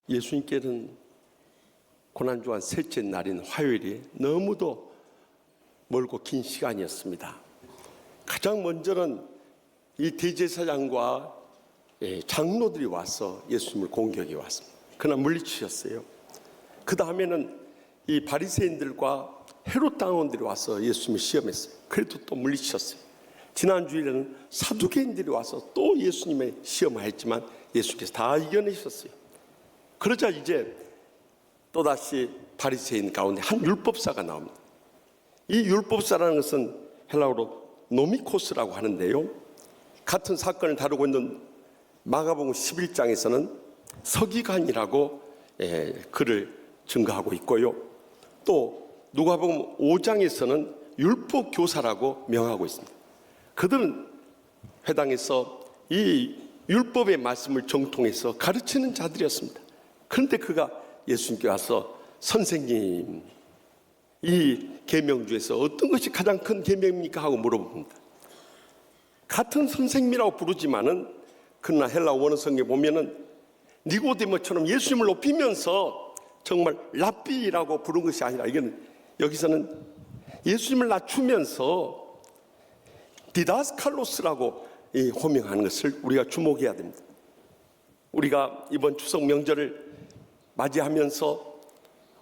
예수님께는 고난주간 셋째 날인 화요일이 너무도 멀고 긴 시간이었습니다. 가장 먼저는 이 대제사장과 장로들이 와서 예수님을 공격해 왔습니다. 그러나 물리치셨어요. 그 다음에는 이 바리새인들과 헤롯 당원들이 와서 예수님을 시험했어요. 그래도 또 물리치셨어요. 지난주일에는 사두개인들이 와서 또 예수님의 시험을 했지만 예수께서 다 이겨내셨어요. 그러자 이제 또다시 바리새인 가운데 한 율법사가 나옵니다. 이 율법사라는 것은 헬라어로 노미코스라고 하는데요, 같은 사건을 다루고 있는 마가복음 11장에서는 서기관이라고 글을 증거하고 있고요, 또 누가복음 5장에서는 율법교사라고 명하고 있습니다. 그들은 회당에서 이 율법의 말씀을 정통해서 가르치는 자들이었습니다. 그런데 그가 예수님께 와서 선생님, 이 계명 중에서 어떤 것이 가장 큰 계명입니까? 하고 물어봅니다. 같은 선생님이라고 부르지만은 그러나 헬라 원어 성경에 보면은 니고데모처럼 예수님을 높이면서 정말 랍비라고 부른 것이 아니라, 이건 여기서는 예수님을 낮추면서 디다스칼로스라고 호명하는 것을 우리가 주목해야 됩니다. 우리가 이번 추석 명절을 맞이하면서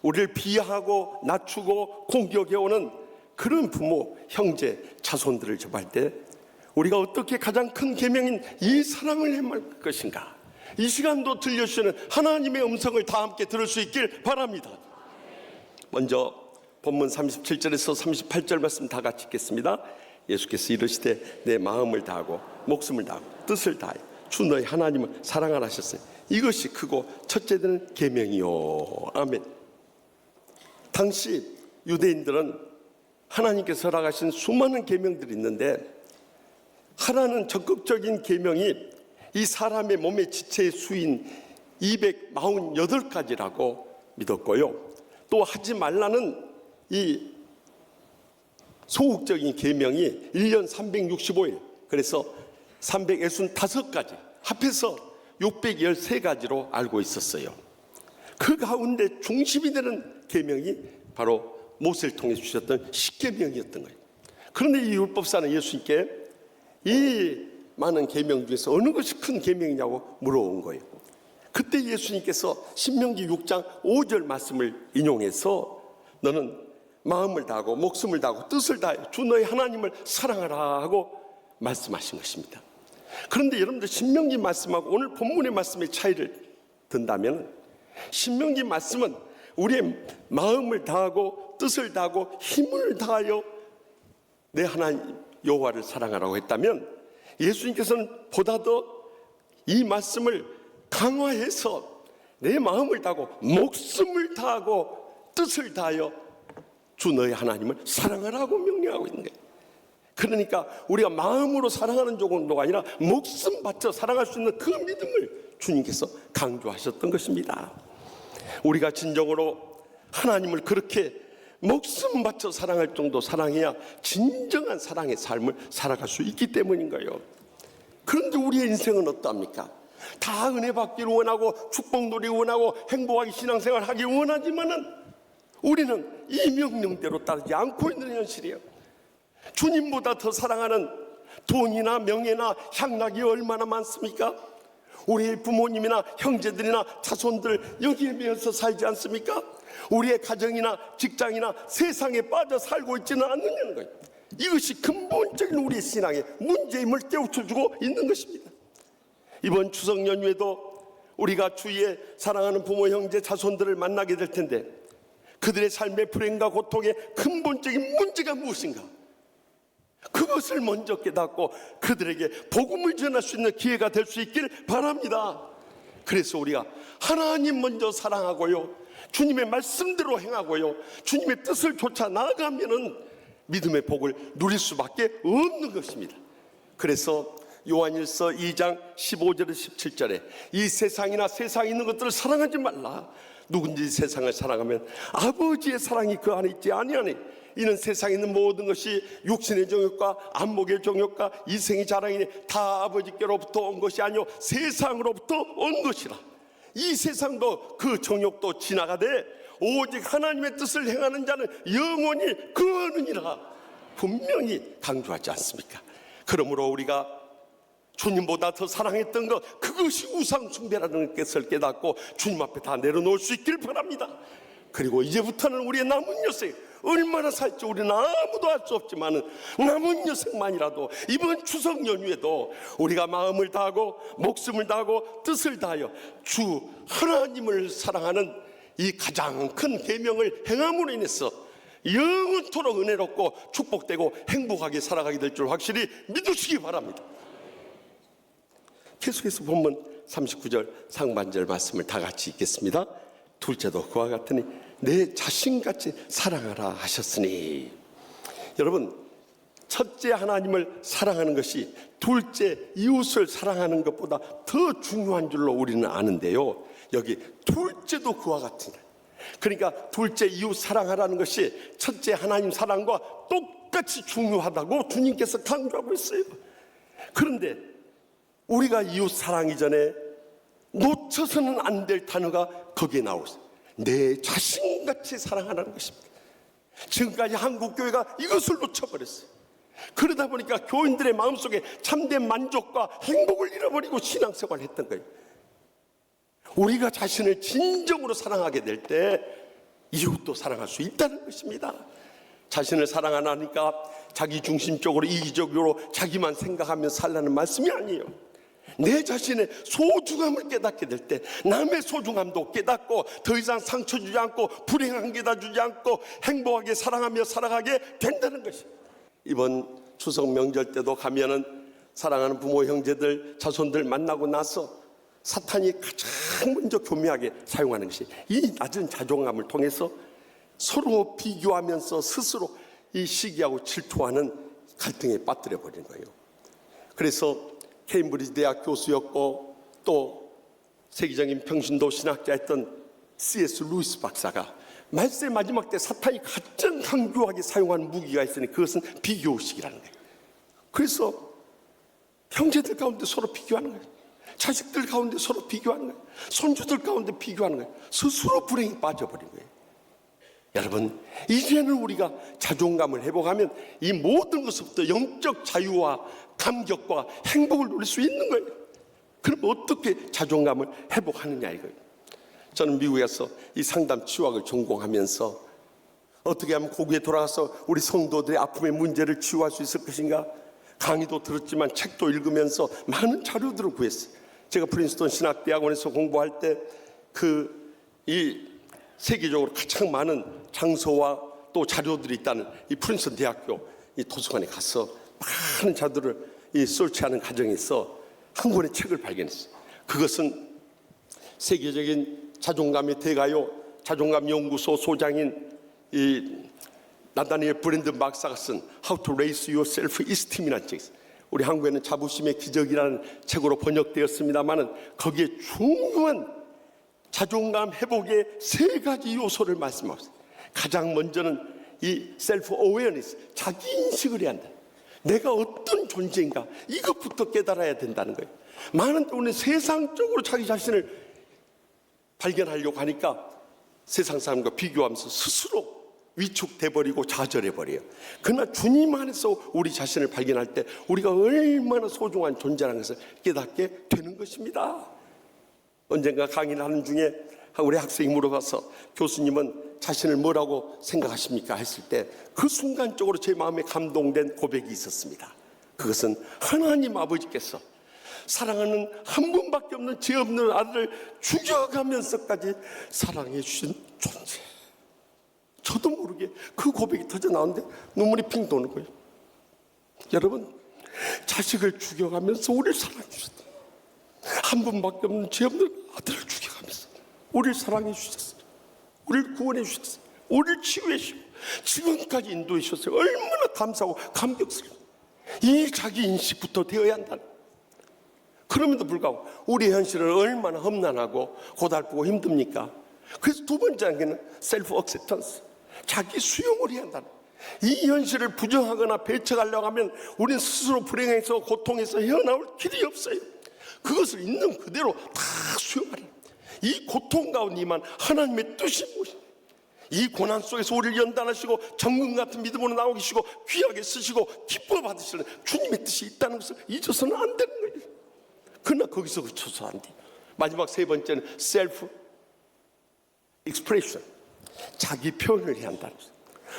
우리를 비하하고 낮추고 공격해오는 그런 부모, 형제, 자손들을 접할 때 우리가 어떻게 가장 큰 계명인 이 사랑을 행할 것인가, 이 시간도 들려주시는 하나님의 음성을 다 함께 들을 수 있길 바랍니다. 먼저 본문 37절에서 38절 말씀 다 같이 읽겠습니다. 예수께서 이르시되 내 마음을 다하고 목숨을 다하고 뜻을 다하여 주 너희 하나님을 사랑하라 하셨어요. 이것이 크고 첫째 되는 계명이요. 아멘. 당시 유대인들은 하나님께서 허락하신 수많은 계명들이 있는데, 하나는 적극적인 계명이 이 사람의 몸의 지체의 수인 248가지라고 믿었고요, 또 하지 말라는 이 소극적인 계명이 1년 365일, 그래서 365가지, 합해서 613가지로 알고 있었어요. 그 가운데 중심이 되는 계명이 바로 모세를 통해 주셨던 십계명이었던 거예요. 그런데 이 율법사는 예수님께 이 많은 계명 중에서 어느 것이 큰 계명이냐고 물어온 거예요. 그때 예수님께서 신명기 6장 5절 말씀을 인용해서 너는 마음을 다하고 목숨을 다하고 뜻을 다하여 주 너희 하나님을 사랑하라 하고 말씀하신 것입니다. 그런데 여러분들, 신명기 말씀하고 오늘 본문의 말씀의 차이를 든다면, 신명기 말씀은 우리의 마음을 다하고 뜻을 다하고 힘을 다하여 내 하나님 여호와를 사랑하라고 했다면, 예수님께서는 보다 더 이 말씀을 강화해서 내 마음을 다하고 목숨을 다하고 뜻을 다하여 주 너희 하나님을 사랑하라고 명령하고 있는 거예요. 그러니까 우리가 마음으로 사랑하는 정도가 아니라 목숨 바쳐 사랑할 수 있는 그 믿음을 주님께서 강조하셨던 것입니다. 우리가 진정으로 하나님을 그렇게 목숨 바쳐 사랑할 정도 사랑해야 진정한 사랑의 삶을 살아갈 수 있기 때문인 거예요. 그런데 우리의 인생은 어떠합니까? 다 은혜 받기를 원하고 축복 누리기 원하고 행복하게 신앙생활 하기 원하지만은 우리는 이 명령대로 따르지 않고 있는 현실이에요. 주님보다 더 사랑하는 돈이나 명예나 향락이 얼마나 많습니까? 우리의 부모님이나 형제들이나 자손들 여기에 매여서 살지 않습니까? 우리의 가정이나 직장이나 세상에 빠져 살고 있지는 않느냐는 거예요. 이것이 근본적인 우리의 신앙의 문제임을 깨우쳐주고 있는 것입니다. 이번 추석 연휴에도 우리가 주위에 사랑하는 부모, 형제, 자손들을 만나게 될 텐데, 그들의 삶의 불행과 고통의 근본적인 문제가 무엇인가, 그것을 먼저 깨닫고 그들에게 복음을 전할 수 있는 기회가 될 수 있길 바랍니다. 그래서 우리가 하나님 먼저 사랑하고요, 주님의 말씀대로 행하고요, 주님의 뜻을 쫓아 나아가면은 믿음의 복을 누릴 수밖에 없는 것입니다. 그래서 요한일서 2장 15절에서 17절에 이 세상이나 세상에 있는 것들을 사랑하지 말라. 누군지 세상을 사랑하면 아버지의 사랑이 그 안에 있지 아니하니 이는 세상에 있는 모든 것이 육신의 정욕과 안목의 정욕과 이생의 자랑이니 다 아버지께로부터 온 것이 아니요 세상으로부터 온 것이라. 이 세상도 그 정욕도 지나가되 오직 하나님의 뜻을 행하는 자는 영원히 거하느니라 분명히 강조하지 않습니까? 그러므로 우리가 주님보다 더 사랑했던 것, 그것이 우상 숭배라는 것을 깨닫고 주님 앞에 다 내려놓을 수 있길 바랍니다. 그리고 이제부터는 우리의 남은 여생, 얼마나 살지 우리는 아무도 알 수 없지만 남은 여생만이라도 이번 추석 연휴에도 우리가 마음을 다하고 목숨을 다하고 뜻을 다하여 주 하나님을 사랑하는 이 가장 큰 계명을 행함으로 인해서 영원토록 은혜롭고 축복되고 행복하게 살아가게 될 줄 확실히 믿으시기 바랍니다. 계속해서 본문 39절 상반절 말씀을 다 같이 읽겠습니다. 둘째도 그와 같으니 내 자신같이 사랑하라 하셨으니. 여러분, 첫째 하나님을 사랑하는 것이 둘째 이웃을 사랑하는 것보다 더 중요한 줄로 우리는 아는데요, 여기 둘째도 그와 같으니, 그러니까 둘째 이웃 사랑하라는 것이 첫째 하나님 사랑과 똑같이 중요하다고 주님께서 강조하고 있어요. 그런데 우리가 이웃 사랑 이전에 놓쳐서는 안 될 단어가 거기에 나오고 있어요. 내 자신같이 사랑하라는 것입니다. 지금까지 한국교회가 이것을 놓쳐버렸어요. 그러다 보니까 교인들의 마음속에 참된 만족과 행복을 잃어버리고 신앙생활을 했던 거예요. 우리가 자신을 진정으로 사랑하게 될 때 이웃도 사랑할 수 있다는 것입니다. 자신을 사랑하니까 자기 중심적으로 이기적으로 자기만 생각하며 살라는 말씀이 아니에요. 내 자신의 소중함을 깨닫게 될 때 남의 소중함도 깨닫고 더 이상 상처 주지 않고 불행한 게다 주지 않고 행복하게 사랑하며 살아가게 된다는 것이. 이번 추석 명절 때도 가면은 사랑하는 부모 형제들 자손들 만나고 나서 사탄이 가장 먼저 교묘하게 사용하는 것이 이 낮은 자존감을 통해서 서로 비교하면서 스스로 이 시기하고 질투하는 갈등에 빠뜨려 버리는 거예요. 그래서 케임브리지 대학 교수였고 또 세계적인 평신도 신학자였던 C.S. 루이스 박사가 말세 마지막 때 사탄이 가장 강조하게 사용하는 무기가 있으니 그것은 비교의식이라는 거예요. 그래서 형제들 가운데 서로 비교하는 거예요. 자식들 가운데 서로 비교하는 거예요. 손주들 가운데 비교하는 거예요. 스스로 불행에 빠져버린 거예요. 여러분, 이제는 우리가 자존감을 회복하면 이 모든 것부터 영적 자유와 감격과 행복을 누릴 수 있는 거예요. 그럼 어떻게 자존감을 회복하느냐 이거예요. 저는 미국에서 이 상담 치유학을 전공하면서 어떻게 하면 거기에 돌아가서 우리 성도들의 아픔의 문제를 치유할 수 있을 것인가, 강의도 들었지만 책도 읽으면서 많은 자료들을 구했어요. 제가 프린스턴 신학대학원에서 공부할 때 이 세계적으로 가장 많은 장소와 또 자료들이 있다는 이 프린스턴 대학교 이 도서관에 가서 많은 자료들을 설치하는 과정에서 한 권의 책을 발견했어요. 그것은 세계적인 자존감의 대가요 자존감 연구소 소장인 이 나다니엘 브랜드 박사가 쓴 How to Raise Your Self-Esteem이라는 책이 있어요. 우리 한국에는 자부심의 기적이라는 책으로 번역되었습니다만은 거기에 중요한 자존감 회복의 세 가지 요소를 말씀하고 있어요. 가장 먼저는 이 셀프 어웨어니스, 자기 인식을 해야 한다. 내가 어떤 존재인가 이것부터 깨달아야 된다는 거예요. 많은 우리는 세상적으로 자기 자신을 발견하려고 하니까 세상 사람과 비교하면서 스스로 위축돼버리고 좌절해버려요. 그러나 주님 안에서 우리 자신을 발견할 때 우리가 얼마나 소중한 존재라는 것을 깨닫게 되는 것입니다. 언젠가 강의를 하는 중에 우리 학생이 물어봐서 교수님은 자신을 뭐라고 생각하십니까? 했을 때 그 순간적으로 제 마음에 감동된 고백이 있었습니다. 그것은 하나님 아버지께서 사랑하는 한 분밖에 없는 죄 없는 아들을 죽여가면서까지 사랑해 주신 존재. 저도 모르게 그 고백이 터져 나오는데 눈물이 핑 도는 거예요. 여러분, 자식을 죽여가면서 우리를 사랑해 주셨다. 한 분밖에 없는 죄 없는 아들을 죽여가면서 우리를 사랑해 주셨어요. 우리를 구원해 주셨어요. 우리를 치유해 주시고 지금까지 인도해 주셨어요. 얼마나 감사하고 감격스러워요. 이 자기 인식부터 되어야 한다. 그럼에도 불구하고 우리의 현실은 얼마나 험난하고 고달프고 힘듭니까? 그래서 두 번째 단계는 셀프 억셉턴스, 자기 수용을 해야 한다. 이 현실을 부정하거나 배척하려고 하면 우리는 스스로 불행해서 고통해서 헤어나올 길이 없어요. 그것을 있는 그대로 다 수용하라. 이 고통 가운데만 하나님의 뜻이 무엇입니까? 이 고난 속에서 우리를 연단하시고 정금 같은 믿음으로 나오게 하시고 귀하게 쓰시고 기뻐 받으시는 주님의 뜻이 있다는 것을 잊어서는 안 되는 거예요. 그러나 거기서 그쳐서 안 돼요. 마지막 세 번째는 셀프 익스프레션, 자기 표현을 해야 한다는 것입니다.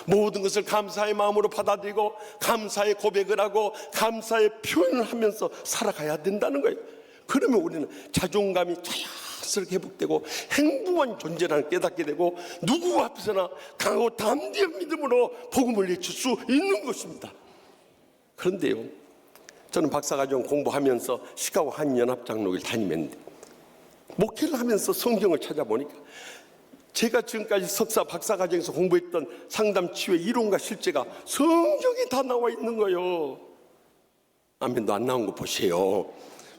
모든 것을 감사의 마음으로 받아들이고 감사의 고백을 하고 감사의 표현을 하면서 살아가야 된다는 거예요. 그러면 우리는 자존감이 자연스럽게 회복되고 행복한 존재라는 깨닫게 되고 누구 앞에서나 강하고 담대한 믿음으로 복음을 외칠 수 있는 것입니다. 그런데요, 저는 박사과정 공부하면서 시카고 한연합장로교를 다니면서 목회를 하면서 성경을 찾아보니까 제가 지금까지 석사 박사과정에서 공부했던 상담 치유의 이론과 실제가 성경에 다 나와 있는 거예요. 아멘도 안 나온 거 보세요.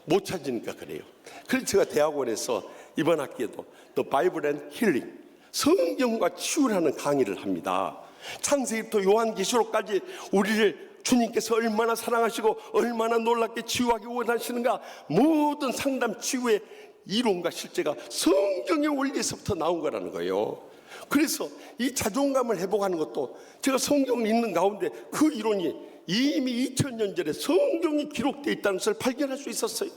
못 찾으니까 그래요. 그래서 제가 대학원에서 이번 학기에도 The Bible and Healing, 성경과 치유라는 강의를 합니다. 창세기부터 요한계시록까지 우리를 주님께서 얼마나 사랑하시고 얼마나 놀랍게 치유하기 원하시는가, 모든 상담 치유의 이론과 실제가 성경의 원리에서부터 나온 거라는 거예요. 그래서 이 자존감을 회복하는 것도 제가 성경을 읽는 가운데 그 이론이 이미 2000년 전에 성경이 기록되어 있다는 것을 발견할 수 있었어요.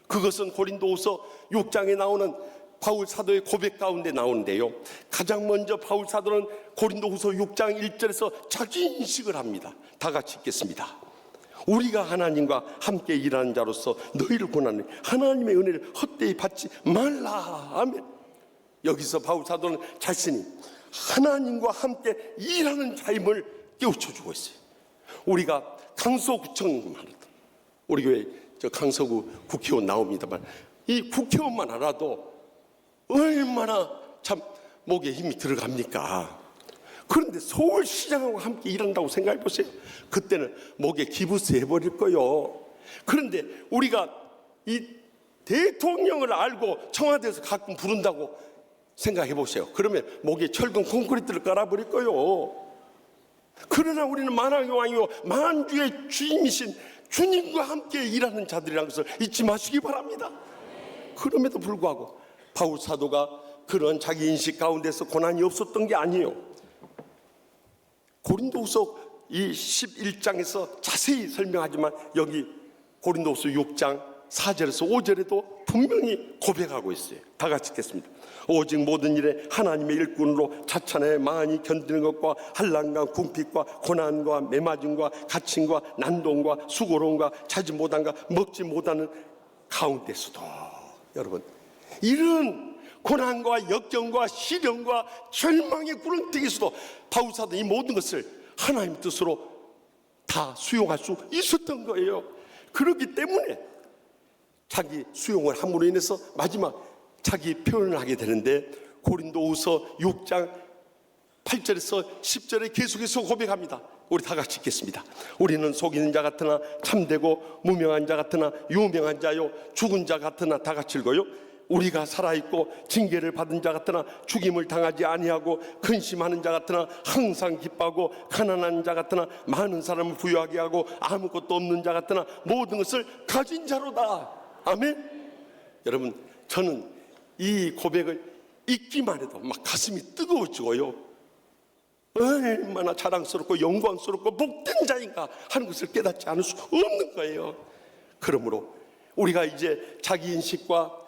그것은 고린도후서 6장에 나오는 바울 사도의 고백 가운데 나오는데요, 가장 먼저 바울 사도는 고린도후서 6장 1절에서 자기 인식을 합니다. 다 같이 읽겠습니다. 우리가 하나님과 함께 일하는 자로서 너희를 권하니 하나님의 은혜를 헛되이 받지 말라. 아멘. 여기서 바울 사도는 자신이 하나님과 함께 일하는 자임을 깨우쳐주고 있어요. 우리가 강서구청 말했다. 우리 교회 저 강서구 국회의원 나옵니다만 이 국회의원만 알아도 얼마나 참 목에 힘이 들어갑니까? 그런데 서울시장하고 함께 일한다고 생각해 보세요. 그때는 목에 기부스 해버릴 거요. 그런데 우리가 이 대통령을 알고 청와대에서 가끔 부른다고 생각해 보세요. 그러면 목에 철근 콘크리트를 깔아버릴 거요. 그러나 우리는 만왕의 왕이요 만주의 주님이신 주님과 함께 일하는 자들이라는 것을 잊지 마시기 바랍니다. 그럼에도 불구하고 바울 사도가 그런 자기 인식 가운데서 고난이 없었던 게 아니에요. 고린도후서 이 11장에서 자세히 설명하지만 여기 고린도후서 6장 4절에서 5절에도 분명히 고백하고 있어요. 다 같이 읽겠습니다. 오직 모든 일에 하나님의 일꾼으로 자찬에 많이 견디는 것과 한란과 궁핍과 고난과 매맞음과 갇힘과 난동과 수고로움과 자지 못함과 먹지 못하는 가운데서도, 여러분, 이런 고난과 역경과 시련과 절망의 구렁텅이에서도 바울 사도는 이 모든 것을 하나님 뜻으로 다 수용할 수 있었던 거예요. 그렇기 때문에 자기 수용을 함으로 인해서 마지막 자기 표현을 하게 되는데 고린도후서 6장 8절에서 10절에 계속해서 고백합니다. 우리 다 같이 읽겠습니다. 우리는 속이는 자 같으나 참되고 무명한 자 같으나 유명한 자요 죽은 자 같으나, 다 같이 읽어요. 우리가 살아있고 징계를 받은 자 같으나 죽임을 당하지 아니하고 근심하는 자 같으나 항상 기뻐하고 가난한 자 같으나 많은 사람을 부유하게 하고 아무것도 없는 자 같으나 모든 것을 가진 자로다. 아멘. 여러분, 저는 이 고백을 읽기만 해도 막 가슴이 뜨거워지고요, 얼마나 자랑스럽고 영광스럽고 복된 자인가 하는 것을 깨닫지 않을 수 없는 거예요. 그러므로 우리가 이제 자기 인식과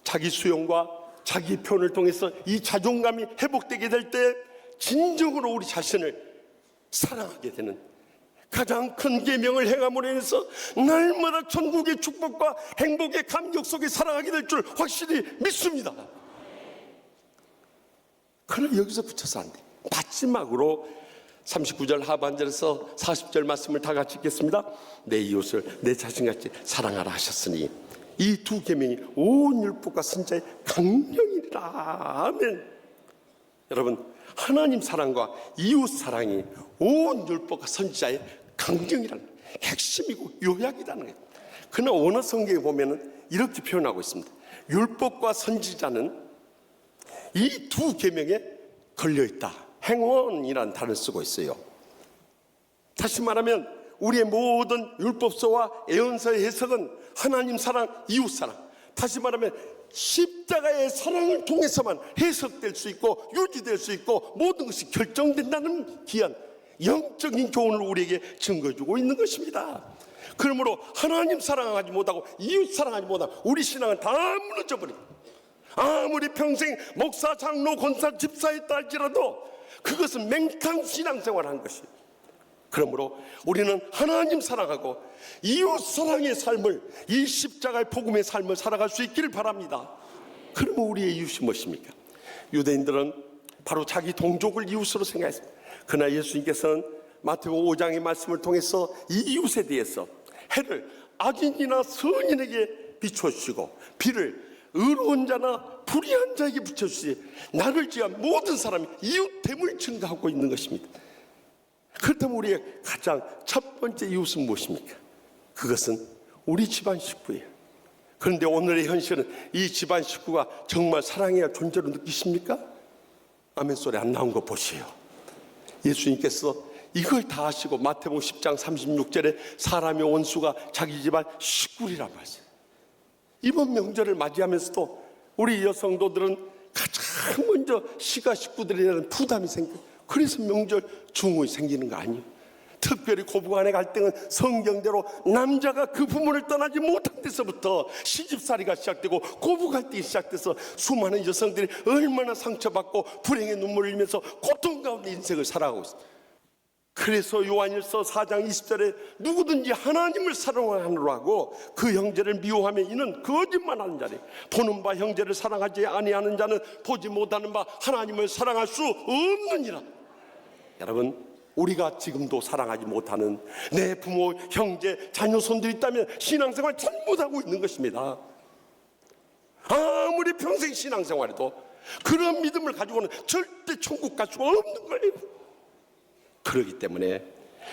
자기 수용과 자기 표현을 통해서 이 자존감이 회복되게 될 때 진정으로 우리 자신을 사랑하게 되는, 가장 큰 계명을 행함으로 인해서 날마다 천국의 축복과 행복의 감격 속에 살아가게 될 줄 확실히 믿습니다. 그러나 여기서 붙여서 안 돼. 마지막으로 39절 하반절에서 40절 말씀을 다 같이 읽겠습니다. 내 이웃을 내 자신같이 사랑하라 하셨으니 이 두 계명이 온 율법과 선지자의 강령이라. 아멘. 여러분, 하나님 사랑과 이웃 사랑이 온 율법과 선지자의 강령이라는 핵심이고 요약이라는 거예요. 그러나 원어 성경에 보면은 이렇게 표현하고 있습니다. 율법과 선지자는 이 두 계명에 걸려 있다. 행원이라는 단어를 쓰고 있어요. 다시 말하면 우리의 모든 율법서와 예언서의 해석은 하나님 사랑, 이웃 사랑, 다시 말하면 십자가의 사랑을 통해서만 해석될 수 있고 유지될 수 있고 모든 것이 결정된다는 귀한 영적인 교훈을 우리에게 증거해주고 있는 것입니다. 그러므로 하나님 사랑하지 못하고 이웃 사랑하지 못하고 우리 신앙은 다 무너져 버립니다. 아무리 평생 목사, 장로, 권사, 집사했다 할지라도 그것은 맹탕 신앙생활을 한 것이에요. 그러므로 우리는 하나님 사랑하고 이웃 사랑의 삶을, 이 십자가의 복음의 삶을 살아갈 수 있기를 바랍니다. 그러면 우리의 이웃이 무엇입니까? 유대인들은 바로 자기 동족을 이웃으로 생각했습니다. 그러나 예수님께서는 마태복음 5장의 말씀을 통해서 이 이웃에 대해서 해를 악인이나 선인에게 비춰주시고 비를 의로운 자나 불의한 자에게 비춰주시, 나를 지한 모든 사람이 이웃됨을 증가하고 있는 것입니다. 그렇다면 우리의 가장 첫 번째 이웃은 무엇입니까? 그것은 우리 집안 식구예요. 그런데 오늘의 현실은 이 집안 식구가 정말 사랑해야 할 존재로 느끼십니까? 아멘 소리 안 나온 거 보세요. 예수님께서 이걸 다 하시고 마태복음 10장 36절에 사람의 원수가 자기 집안 식구리란 말씀. 이번 명절을 맞이하면서도 우리 여성도들은 가장 먼저 시가 식구들에 대한 부담이 생겨요. 그래서 명절 증오가 생기는 거 아니에요. 특별히 고부간의 갈등은 성경대로 남자가 그 부모를 떠나지 못한 데서부터 시집살이가 시작되고 고부 갈등이 시작돼서 수많은 여성들이 얼마나 상처받고 불행의 눈물을 흘리면서 고통 가운데 인생을 살아가고 있습니다. 그래서 요한일서 4장 20절에 누구든지 하나님을 사랑하느라 하고 그 형제를 미워하며 이는 거짓말하는 자니 보는 바 형제를 사랑하지 아니하는 자는 보지 못하는 바 하나님을 사랑할 수 없느니라. 여러분, 우리가 지금도 사랑하지 못하는 내 부모, 형제, 자녀손들이 있다면 신앙생활 잘못하고 있는 것입니다. 아무리 평생 신앙생활해도 그런 믿음을 가지고는 절대 천국 갈 수가 없는 거예요. 그렇기 때문에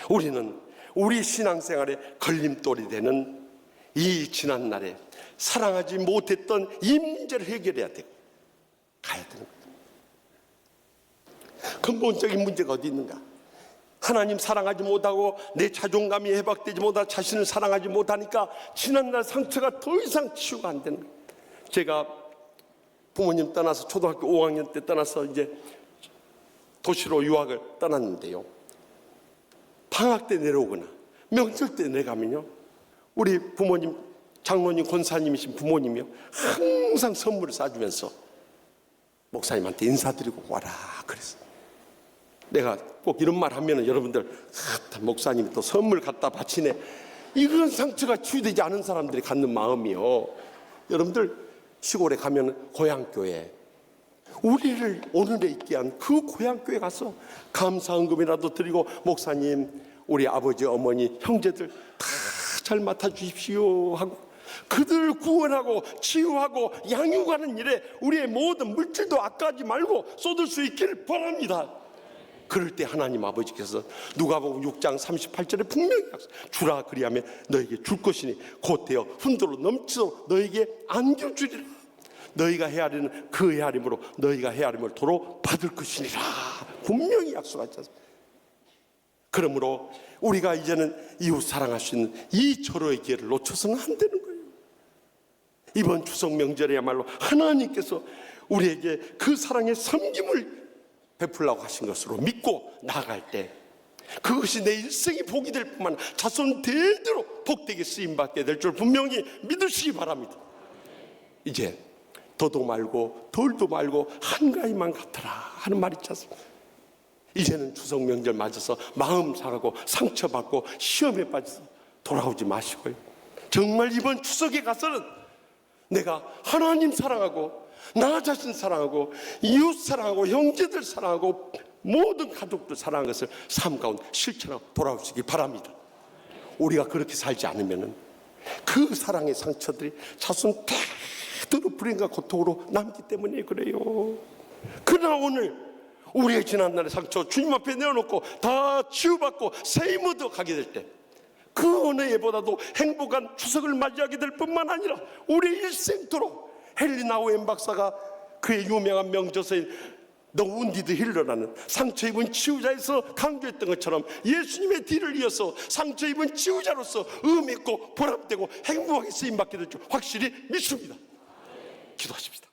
우리는 우리 신앙생활에 걸림돌이 되는 이 지난날에 사랑하지 못했던 이 문제를 해결해야 되고 가야 되는 거예요. 근본적인 문제가 어디 있는가? 하나님 사랑하지 못하고 내 자존감이 회복되지 못하고 자신을 사랑하지 못하니까 지난날 상처가 더 이상 치유가 안 되는 거예요. 제가 부모님 떠나서 초등학교 5학년 때 떠나서 이제 도시로 유학을 떠났는데요, 방학 때 내려오거나 명절 때 내려가면요, 우리 부모님, 장로님, 권사님이신 부모님이요, 항상 선물을 싸주면서 목사님한테 인사드리고 와라 그랬어요. 내가 꼭 이런 말 하면 여러분들, 목사님이 또 선물 갖다 바치네, 이런 상처가 치유되지 않은 사람들이 갖는 마음이요. 여러분들 시골에 가면 고향교회, 우리를 오늘에 있게 한 그 고향교회 가서 감사헌금이라도 드리고, 목사님, 우리 아버지, 어머니, 형제들 다 잘 맡아주십시오 하고 그들을 구원하고 치유하고 양육하는 일에 우리의 모든 물질도 아까워하지 말고 쏟을 수 있기를 바랍니다. 그럴 때 하나님 아버지께서 누가복음 6장 38절에 분명히 주라 그리하면 너에게 줄 것이니 곧 되어 훈도로 넘치도록 너에게 안겨주리라. 너희가 헤아리는 그 헤아림으로 너희가 헤아림을 도로 받을 것이니라. 분명히 약속하지 않습니까? 그러므로 우리가 이제는 이웃 사랑할 수 있는 이 절호의 기회를 놓쳐서는 안 되는 거예요. 이번 추석 명절에야말로 하나님께서 우리에게 그 사랑의 섬김을 베풀라고 하신 것으로 믿고 나아갈 때 그것이 내 일생이 복이 될 뿐만 아니라 자손 대대로 복되게 쓰임받게 될 줄 분명히 믿으시기 바랍니다. 이제 더도 말고 덜도 말고 한가위만 같아라 하는 말이 있지 않습니까? 이제는 추석 명절 맞아서 마음 상하고 상처받고 시험에 빠져서 돌아오지 마시고요, 정말 이번 추석에 가서는 내가 하나님 사랑하고 나 자신 사랑하고 이웃 사랑하고 형제들 사랑하고 모든 가족들 사랑하는 것을 삶 가운데 실천하고 돌아오시기 바랍니다. 우리가 그렇게 살지 않으면 그 사랑의 상처들이 자손 대대로 불행과 고통으로 남기 때문에 그래요. 그러나 오늘 우리의 지난날의 상처 주님 앞에 내어놓고 다 치유받고 새 힘 얻어 가게 될 때 그 어느 예보다도 행복한 추석을 맞이하게 될 뿐만 아니라 우리 일생토록 헬리나 오웬 박사가 그의 유명한 명저서인 The Wounded Healer라는 상처 입은 치유자에서 강조했던 것처럼 예수님의 뒤를 이어서 상처 입은 치유자로서 의미 있고 보람되고 행복하게 쓰임받게 될 줄 확실히 믿습니다. 기도하십시다.